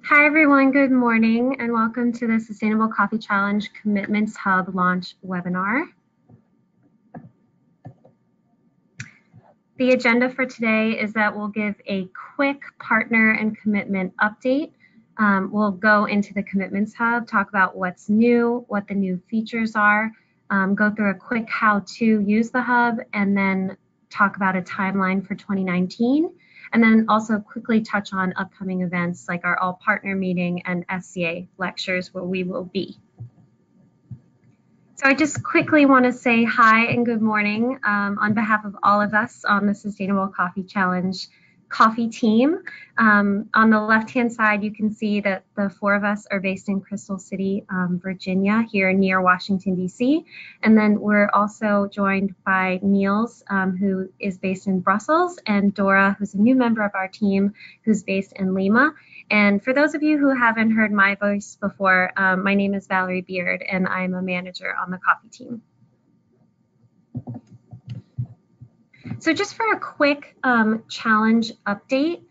Hi everyone, good morning and welcome to the Sustainable Coffee Challenge Commitments Hub launch webinar. The agenda for today is that we'll give a quick partner and commitment update. We'll go into the Commitments Hub, talk about what's new, what the new features are, go through a quick how to use the hub, and then talk about a timeline for 2019. And then also quickly touch on upcoming events like our all partner meeting and SCA lectures where we will be. So I just quickly want to say hi and good morning on behalf of all of us on the Sustainable Coffee Challenge coffee team. On the left-hand side, you can see that the four of us are based in Crystal City, Virginia, here near Washington, D.C. And then we're also joined by Niels, who is based in Brussels, and Dora, who's a new member of our team, who's based in Lima. And for those of you who haven't heard my voice before, my name is Valerie Beard, and I'm a manager on the coffee team. So just for a quick challenge update,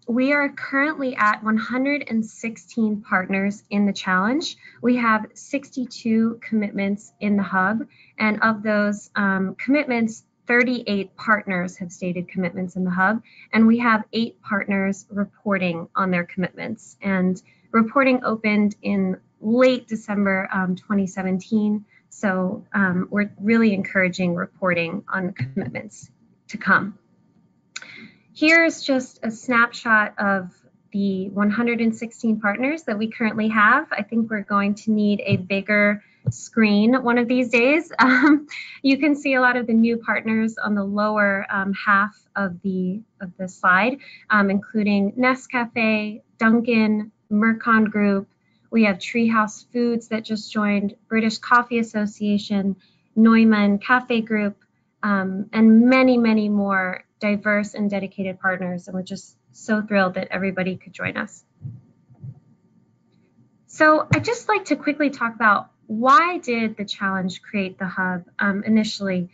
we are currently at 116 partners in the challenge. We have 62 commitments in the hub, and of those commitments, 38 partners have stated commitments in the hub, and we have 8 partners reporting on their commitments. And reporting opened in late December 2017, so we're really encouraging reporting on commitments to come. Here's just a snapshot of the 116 partners that we currently have. I think we're going to need a bigger screen one of these days. You can see a lot of the new partners on the lower half of the slide, including Nescafe, Dunkin', Mercon Group. We have Treehouse Foods that just joined, British Coffee Association, Neumann Cafe Group, and many, many more diverse and dedicated partners, and we're just so thrilled that everybody could join us. So I'd just like to quickly talk about why did the challenge create the hub initially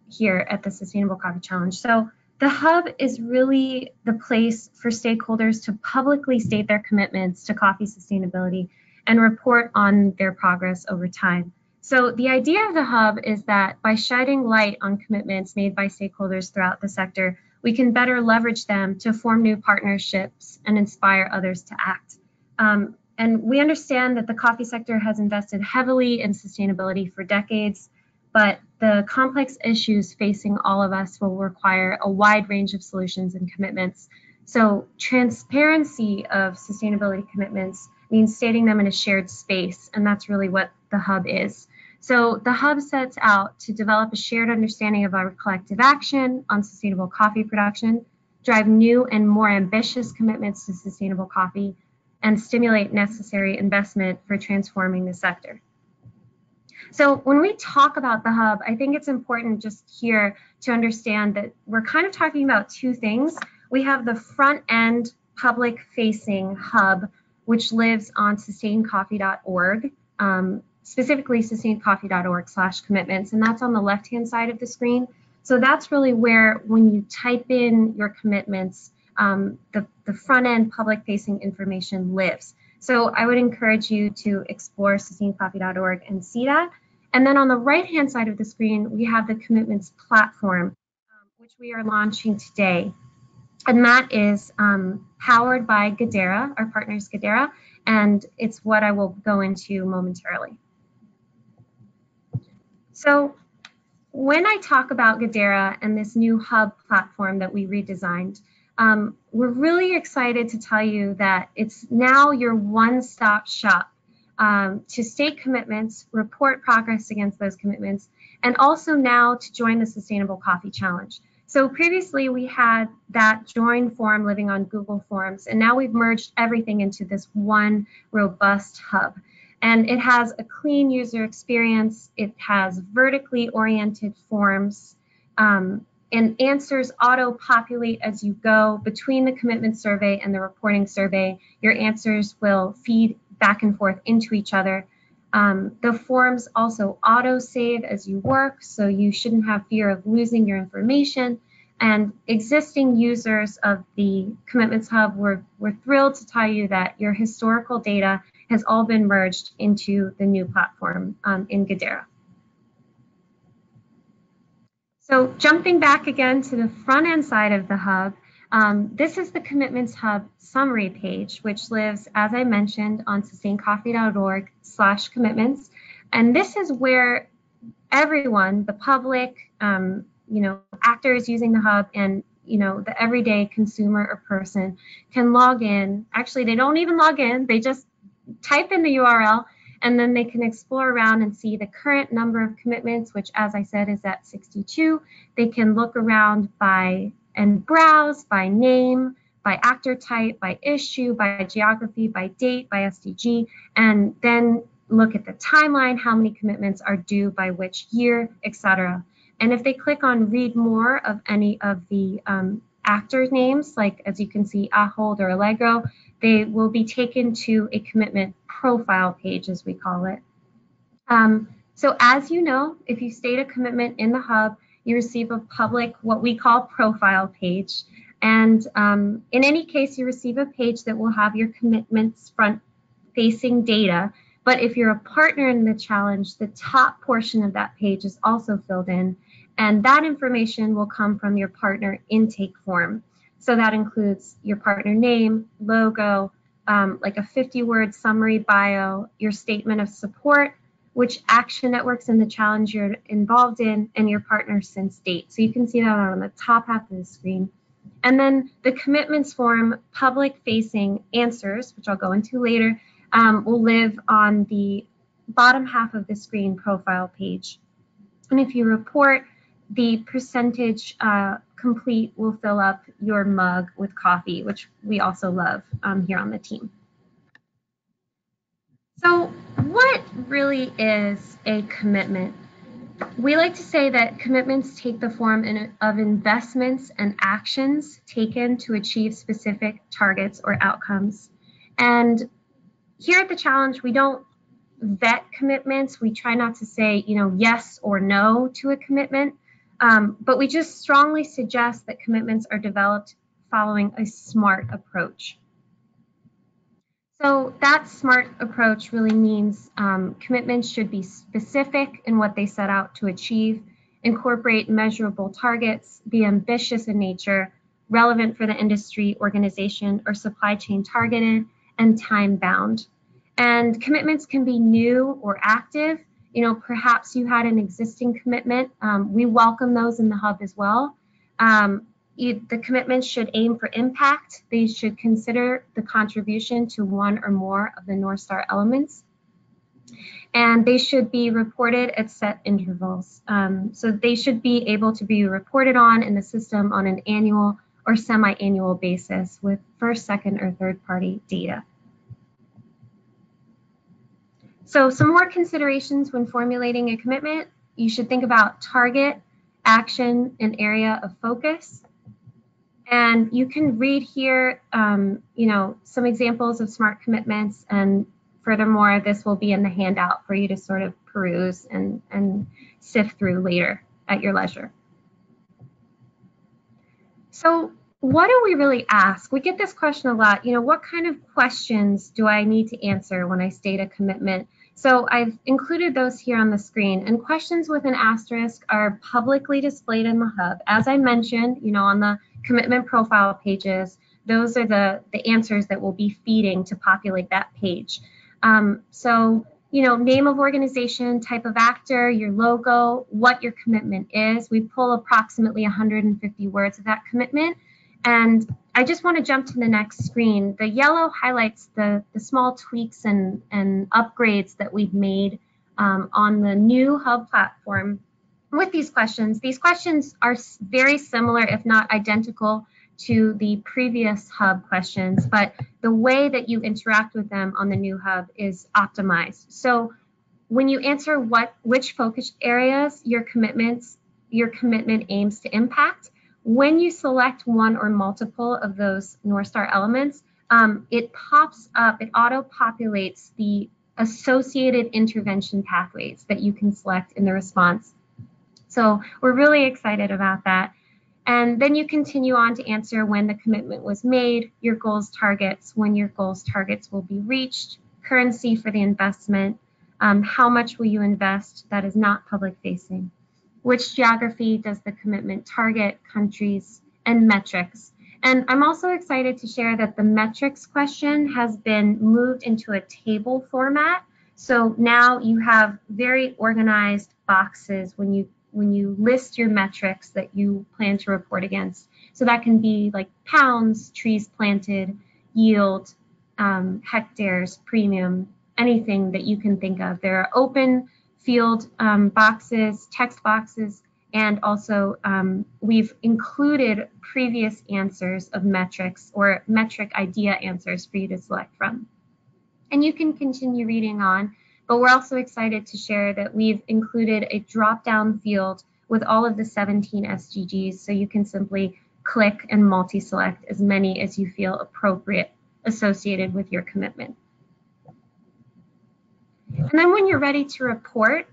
here at the Sustainable Coffee Challenge. So the hub is really the place for stakeholders to publicly state their commitments to coffee sustainability and report on their progress over time. So the idea of the hub is that by shedding light on commitments made by stakeholders throughout the sector, we can better leverage them to form new partnerships and inspire others to act. And we understand that the coffee sector has invested heavily in sustainability for decades, but the complex issues facing all of us will require a wide range of solutions and commitments. So transparency of sustainability commitments means stating them in a shared space, and that's really what the hub is. So the hub sets out to develop a shared understanding of our collective action on sustainable coffee production, drive new and more ambitious commitments to sustainable coffee, and stimulate necessary investment for transforming the sector. So when we talk about the hub, I think it's important just here to understand that we're kind of talking about two things. We have the front end public facing hub, which lives on sustaincoffee.org, specifically sustaincoffee.org/commitments, and that's on the left-hand side of the screen. So that's really where, when you type in your commitments, the front-end public-facing information lives. So I would encourage you to explore sustaincoffee.org and see that. And then on the right-hand side of the screen, we have the commitments platform, which we are launching today. And that is powered by Gadera, our partners Gadera, and it's what I will go into momentarily. So when I talk about Gadera and this new hub platform that we redesigned, we're really excited to tell you that it's now your one-stop shop to state commitments, report progress against those commitments, and also now to join the Sustainable Coffee Challenge. So previously we had that join form living on Google Forms, and now we've merged everything into this one robust hub. And it has a clean user experience. It has vertically oriented forms, and answers auto-populate as you go between the commitment survey and the reporting survey. Your answers will feed back and forth into each other. The forms also auto-save as you work, so you shouldn't have fear of losing your information. And existing users of the Commitments Hub, we're thrilled to tell you that your historical data has all been merged into the new platform in Gedera. So jumping back again to the front end side of the Hub, this is the Commitments Hub summary page, which lives, as I mentioned, on sustaincoffee.org/commitments. And this is where everyone, the public, actors using the Hub, and the everyday consumer or person can log in. Actually, they don't even log in. They just type in the URL, and then they can explore around and see the current number of commitments, which, as I said, is at 62. They can look around and browse by name, by actor type, by issue, by geography, by date, by SDG, and then look at the timeline, how many commitments are due by which year, etc. And if they click on read more of any of the actor names, like as you can see, Ahold or Allegro, they will be taken to a commitment profile page, as we call it. So as you know, if you state a commitment in the Hub, you receive a public, what we call profile page. And in any case, you receive a page that will have your commitments front-facing data. But if you're a partner in the challenge, the top portion of that page is also filled in. And that information will come from your partner intake form. So that includes your partner name, logo, like a 50-word summary bio, your statement of support, which action networks in the challenge you're involved in, and your partner since date. So you can see that on the top half of the screen. And then the commitments form public-facing answers, which I'll go into later, will live on the bottom half of the screen profile page. And if you report, the percentage complete will fill up your mug with coffee, which we also love here on the team. So what really is a commitment? We like to say that commitments take the form of investments and actions taken to achieve specific targets or outcomes. And here at the challenge, we don't vet commitments. We try not to say, yes or no to a commitment, but we just strongly suggest that commitments are developed following a SMART approach. So that SMART approach really means commitments should be specific in what they set out to achieve, incorporate measurable targets, be ambitious in nature, relevant for the industry, organization, or supply chain targeted, and time-bound. And commitments can be new or active. Perhaps you had an existing commitment. We welcome those in the Hub as well. The commitments should aim for impact. They should consider the contribution to one or more of the North Star elements. And they should be reported at set intervals. So they should be able to be reported on in the system on an annual or semi-annual basis with first, second, or third-party data. So some more considerations when formulating a commitment. You should think about target, action, and area of focus. And you can read here, some examples of SMART commitments. And furthermore, this will be in the handout for you to sort of peruse and sift through later at your leisure. So what do we really ask? We get this question a lot. What kind of questions do I need to answer when I state a commitment? So I've included those here on the screen, and questions with an asterisk are publicly displayed in the Hub. As I mentioned, on the commitment profile pages, those are the answers that we'll be feeding to populate that page. Name of organization, type of actor, your logo, what your commitment is. We pull approximately 150 words of that commitment. And I just want to jump to the next screen. The yellow highlights the small tweaks and upgrades that we've made on the new Hub platform with these questions. These questions are very similar, if not identical, to the previous Hub questions, but the way that you interact with them on the new Hub is optimized. So when you answer which focus areas your commitment aims to impact, when you select one or multiple of those North Star elements, it pops up, it auto-populates the associated intervention pathways that you can select in the response. So we're really excited about that. And then you continue on to answer when the commitment was made, your goals targets, when your goals targets will be reached, currency for the investment, how much will you invest that is not public facing, which geography does the commitment target, countries, and metrics. And I'm also excited to share that the metrics question has been moved into a table format. So now you have very organized boxes when you list your metrics that you plan to report against. So that can be like pounds, trees planted, yield, hectares, premium, anything that you can think of. There are open field boxes, text boxes, and also we've included previous answers of metrics or metric idea answers for you to select from. And you can continue reading on, but we're also excited to share that we've included a drop-down field with all of the 17 SDGs, so you can simply click and multi-select as many as you feel appropriate associated with your commitment. And then when you're ready to report,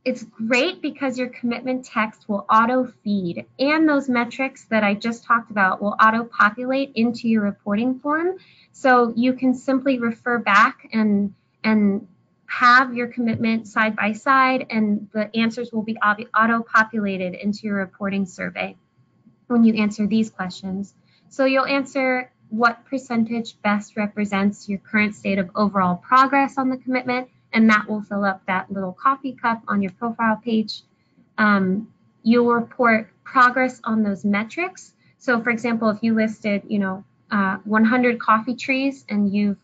it's great because your commitment text will auto-feed, and those metrics that I just talked about will auto-populate into your reporting form. So you can simply refer back and have your commitment side by side, and the answers will be auto-populated into your reporting survey when you answer these questions. So you'll answer what percentage best represents your current state of overall progress on the commitment, and that will fill up that little coffee cup on your profile page. You'll report progress on those metrics. So for example, if you listed, 100 coffee trees and you've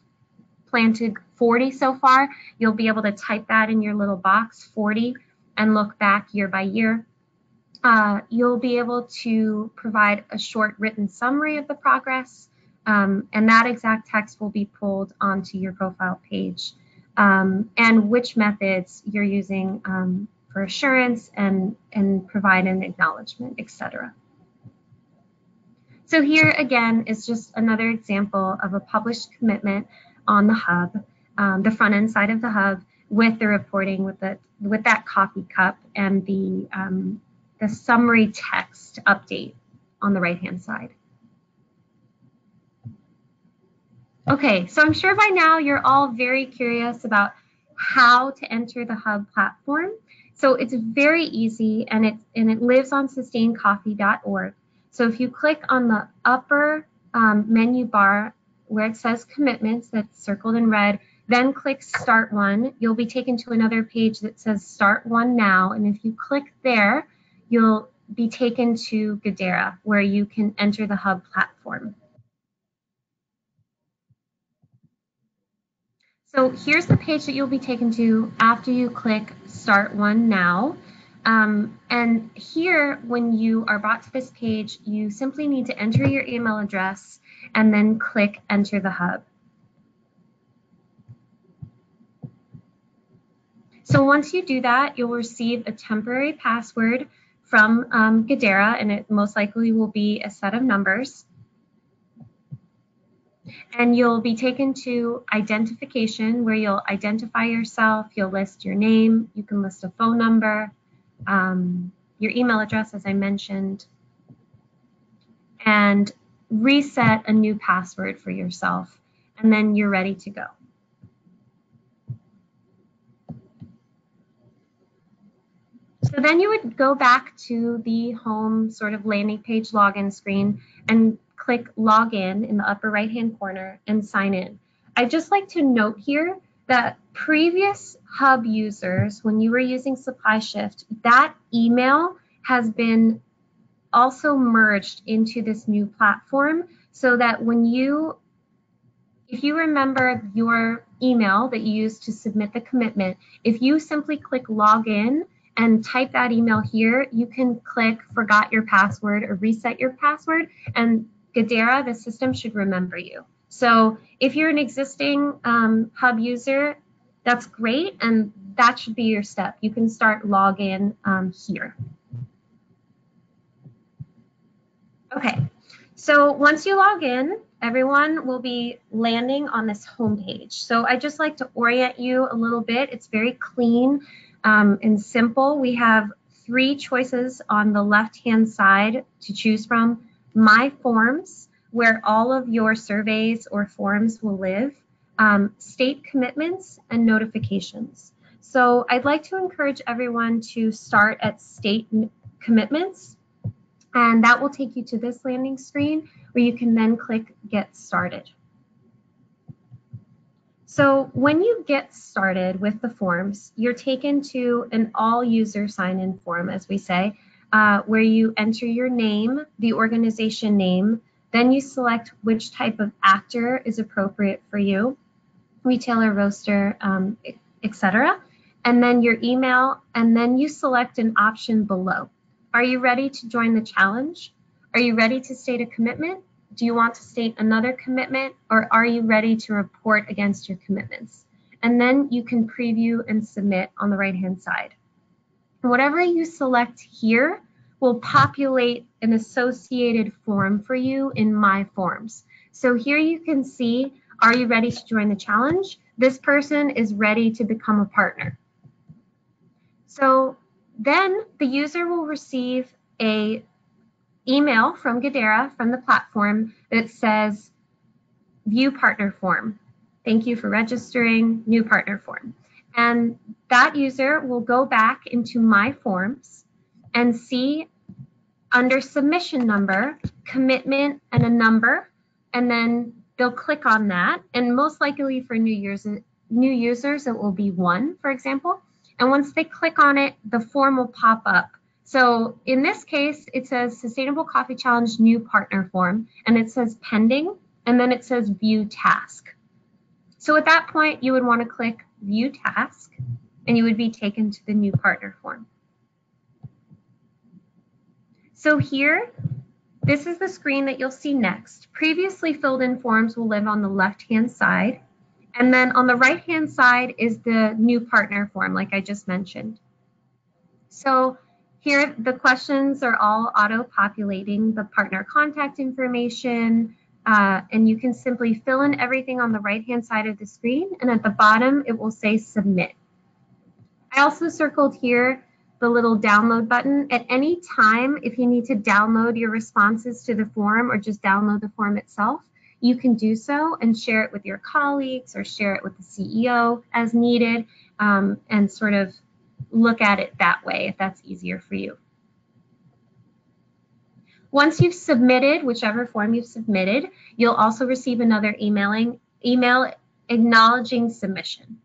planted 40 so far, you'll be able to type that in your little box, 40, and look back year by year. You'll be able to provide a short written summary of the progress, and that exact text will be pulled onto your profile page, and which methods you're using for assurance and provide an acknowledgement, etc. So here again is just another example of a published commitment on the hub, the front end side of the hub, with the reporting with that coffee cup and the summary text update on the right hand side. Okay, so I'm sure by now you're all very curious about how to enter the hub platform. So it's very easy, and it lives on sustaincoffee.org. So if you click on the upper menu bar where it says commitments, that's circled in red, then click Start One, you'll be taken to another page that says Start One Now. And if you click there, you'll be taken to Gadara, where you can enter the hub platform. So here's the page that you'll be taken to after you click Start One Now. And here, when you are brought to this page, you simply need to enter your email address and then click Enter the Hub. So once you do that, you'll receive a temporary password from Gadara, and it most likely will be a set of numbers. And you'll be taken to identification, where you'll identify yourself, you'll list your name, you can list a phone number, your email address, as I mentioned, and reset a new password for yourself, and then you're ready to go. So then you would go back to the home sort of landing page login screen and click Login in the upper right-hand corner and sign in. I'd just like to note here that previous hub users, when you were using SupplyShift, that email has been also merged into this new platform, so that if you remember your email that you used to submit the commitment, if you simply click Login and type that email here, you can click Forgot Your Password or Reset Your Password, and Gadara, the system, should remember you. So if you're an existing hub user, that's great, and that should be your step. You can start login here. Okay, so once you log in, everyone will be landing on this home page. So I just like to orient you a little bit. It's very clean and simple. We have 3 choices on the left-hand side to choose from. My Forms, where all of your surveys or forms will live, state commitments, and notifications. So I'd like to encourage everyone to start at state commitments, and that will take you to this landing screen where you can then click Get Started. So when you get started with the forms, you're taken to an all-user sign-in form, as we say, where you enter your name, the organization name, then you select which type of actor is appropriate for you, retailer, roaster, etc., and then your email, and then you select an option below. Are you ready to join the challenge? Are you ready to state a commitment? Do you want to state another commitment, or are you ready to report against your commitments? And then you can preview and submit on the right-hand side. Whatever you select here will populate an associated form for you in My Forms. So here you can see, are you ready to join the challenge? This person is ready to become a partner. So then the user will receive a email from Gadara, from the platform, that says, view partner form. Thank you for registering, new partner form. And that user will go back into My Forms and see under submission number, commitment and a number, and then they'll click on that. And most likely for new users, it will be 1, for example. And once they click on it, the form will pop up. So in this case, it says Sustainable Coffee Challenge New Partner Form, and it says pending, and then it says View Task. So at that point, you would want to click View Task, and you would be taken to the new partner form. So here, this is the screen that you'll see next. Previously filled in forms will live on the left-hand side, and then on the right-hand side is the new partner form, like I just mentioned. So here, the questions are all auto-populating the partner contact information, and you can simply fill in everything on the right-hand side of the screen, and at the bottom, it will say Submit. I also circled here the little download button. At any time, if you need to download your responses to the form or just download the form itself, you can do so and share it with your colleagues or share it with the CEO as needed, and sort of look at it that way if that's easier for you. Once you've submitted whichever form you've submitted, you'll also receive another email acknowledging submission.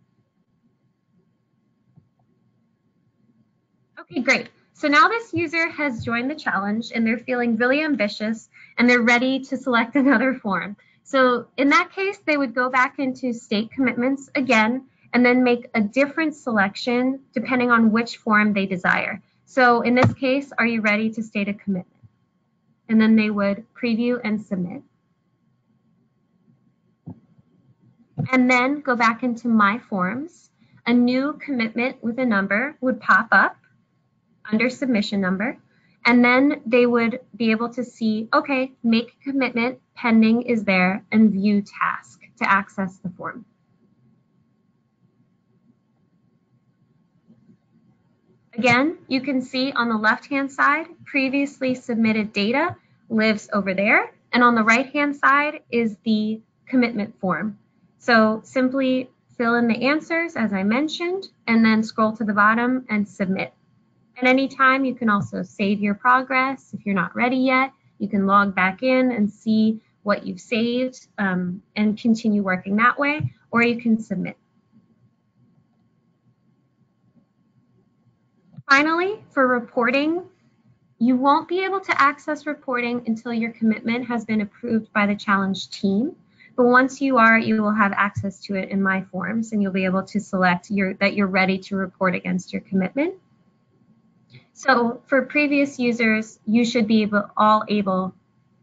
Okay, great. So now this user has joined the challenge and they're feeling really ambitious and they're ready to select another form. So in that case, they would go back into state commitments again and then make a different selection depending on which form they desire. So in this case, are you ready to state a commitment? And then they would preview and submit. And then go back into My Forms. A new commitment with a number would pop up under submission number, and then they would be able to see, okay, make a commitment, pending is there, and view task to access the form. Again, you can see on the left-hand side, previously submitted data lives over there, and on the right-hand side is the commitment form. So simply fill in the answers, as I mentioned, and then scroll to the bottom and submit. At any time, you can also save your progress. If you're not ready yet, you can log back in and see what you've saved and continue working that way, or you can submit. Finally, for reporting, you won't be able to access reporting until your commitment has been approved by the challenge team. But once you are, you will have access to it in My Forms, and you'll be able to select that you're ready to report against your commitment. So for previous users, you should all be able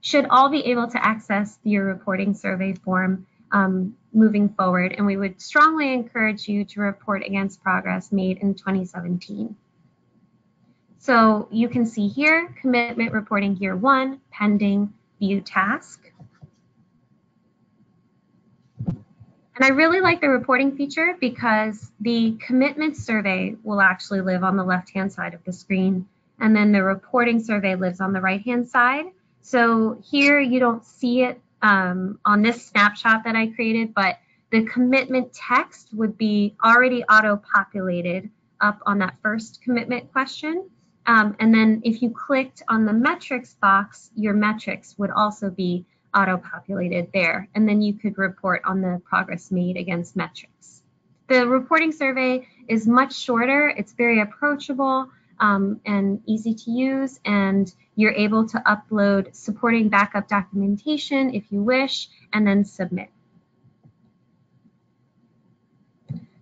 to access your reporting survey form moving forward, and we would strongly encourage you to report against progress made in 2017. So you can see here, commitment reporting year 1, pending, view task. And I really like the reporting feature because the commitment survey will actually live on the left-hand side of the screen, and then the reporting survey lives on the right-hand side. So here you don't see it on this snapshot that I created, but the commitment text would be already auto-populated up on that first commitment question. And then if you clicked on the metrics box, your metrics would also be auto-populated there, and then you could report on the progress made against metrics. The reporting survey is much shorter, it's very approachable and easy to use, and you're able to upload supporting backup documentation if you wish, and then submit.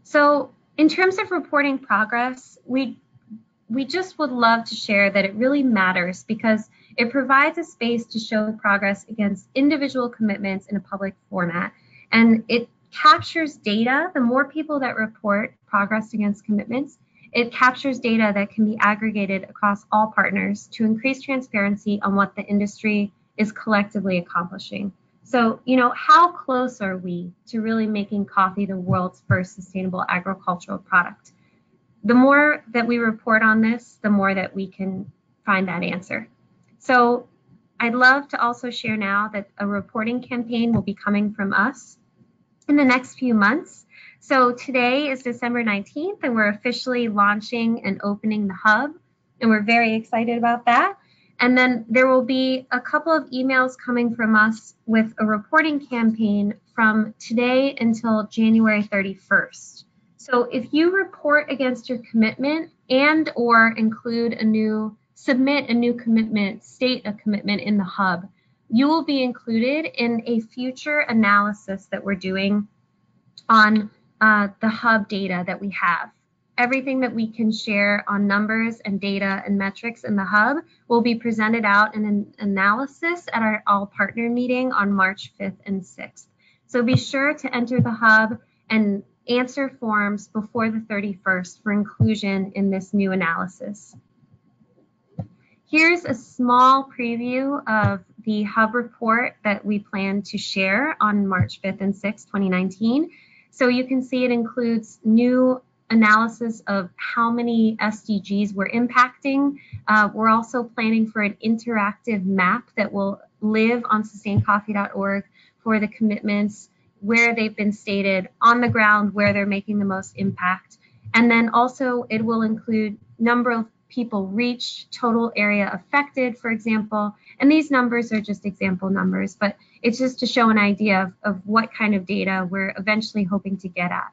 So in terms of reporting progress, we just would love to share that it really matters because it provides a space to show progress against individual commitments in a public format. And it captures data. The more people that report progress against commitments, it captures data that can be aggregated across all partners to increase transparency on what the industry is collectively accomplishing. So, how close are we to really making coffee the world's first sustainable agricultural product? The more that we report on this, the more that we can find that answer. So I'd love to also share now that a reporting campaign will be coming from us in the next few months. So today is December 19th, and we're officially launching and opening the hub, and we're very excited about that. And then there will be a couple of emails coming from us with a reporting campaign from today until January 31st. So if you report against your commitment and or submit a new commitment, state a commitment in the hub, you will be included in a future analysis that we're doing on the hub data that we have. Everything that we can share on numbers and data and metrics in the hub will be presented out in an analysis at our all partner meeting on March 5th and 6th. So be sure to enter the hub and answer forms before the 31st for inclusion in this new analysis. Here's a small preview of the hub report that we plan to share on March 5th and 6th, 2019. So you can see it includes new analysis of how many SDGs we're impacting. We're also planning for an interactive map that will live on sustaincoffee.org for the commitments, where they've been stated on the ground, where they're making the most impact. And then also it will include number of people reached, total area affected, for example. And these numbers are just example numbers, but it's just to show an idea of what kind of data we're eventually hoping to get at.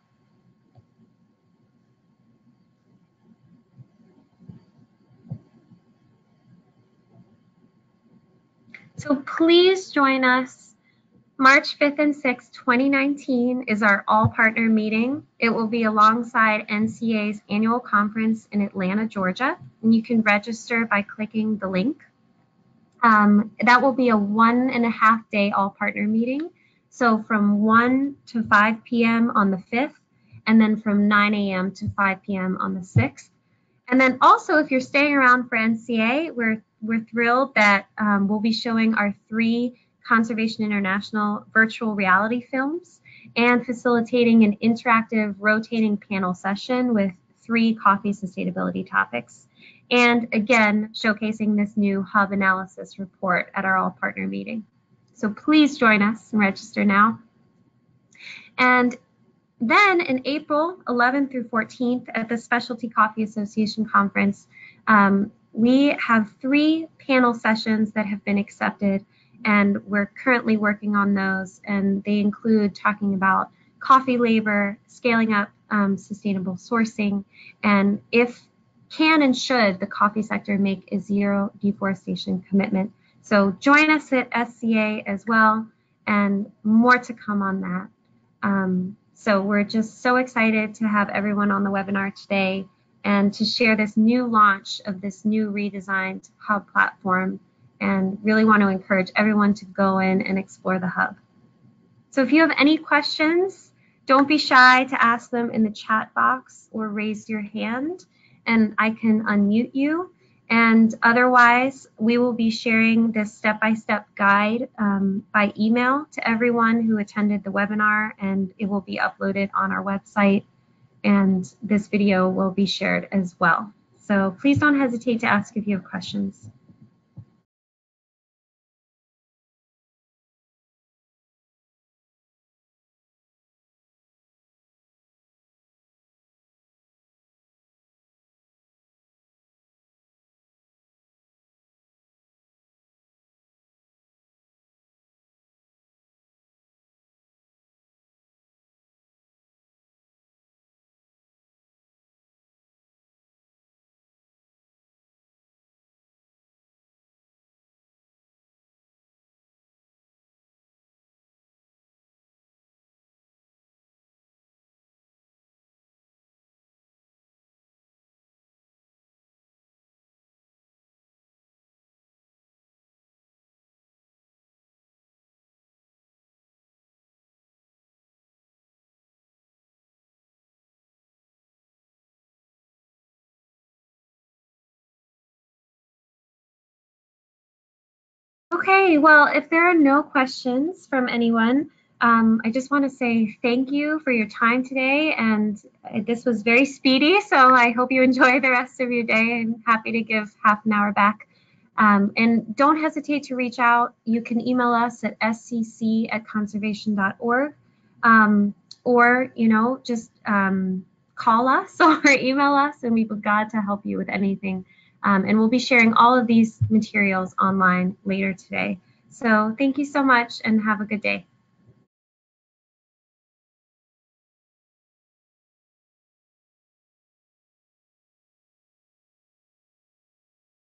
So please join us. March 5th and 6th, 2019 is our all partner meeting. It will be alongside NCA's annual conference in Atlanta, Georgia, and you can register by clicking the link. That will be a 1.5 day all partner meeting. So from 1 to 5 p.m. on the 5th, and then from 9 a.m. to 5 p.m. on the 6th. And then also, if you're staying around for NCA, we're thrilled that we'll be showing our 3 Conservation International virtual reality films and facilitating an interactive rotating panel session with 3 coffee sustainability topics. And again, showcasing this new hub analysis report at our all partner meeting. So please join us and register now. And then in April 11th through 14th at the Specialty Coffee Association Conference, we have 3 panel sessions that have been accepted, and we're currently working on those, and they include talking about coffee labor, scaling up sustainable sourcing, and if can and should the coffee sector make a zero deforestation commitment. So join us at SCA as well, and more to come on that. So we're just so excited to have everyone on the webinar today and to share this new launch of this new redesigned hub platform, and really want to encourage everyone to go in and explore the hub. So if you have any questions, don't be shy to ask them in the chat box or raise your hand and I can unmute you. And otherwise, we will be sharing this step-by-step guide by email to everyone who attended the webinar, and it will be uploaded on our website, and this video will be shared as well. So please don't hesitate to ask if you have questions. Okay, well, if there are no questions from anyone, I just want to say thank you for your time today. And this was very speedy, so I hope you enjoy the rest of your day. I'm happy to give half an hour back. And don't hesitate to reach out. You can email us at scc@conservation.org, or just call us or email us, and we'd be glad to help you with anything. And we'll be sharing all of these materials online later today. So thank you so much and have a good day.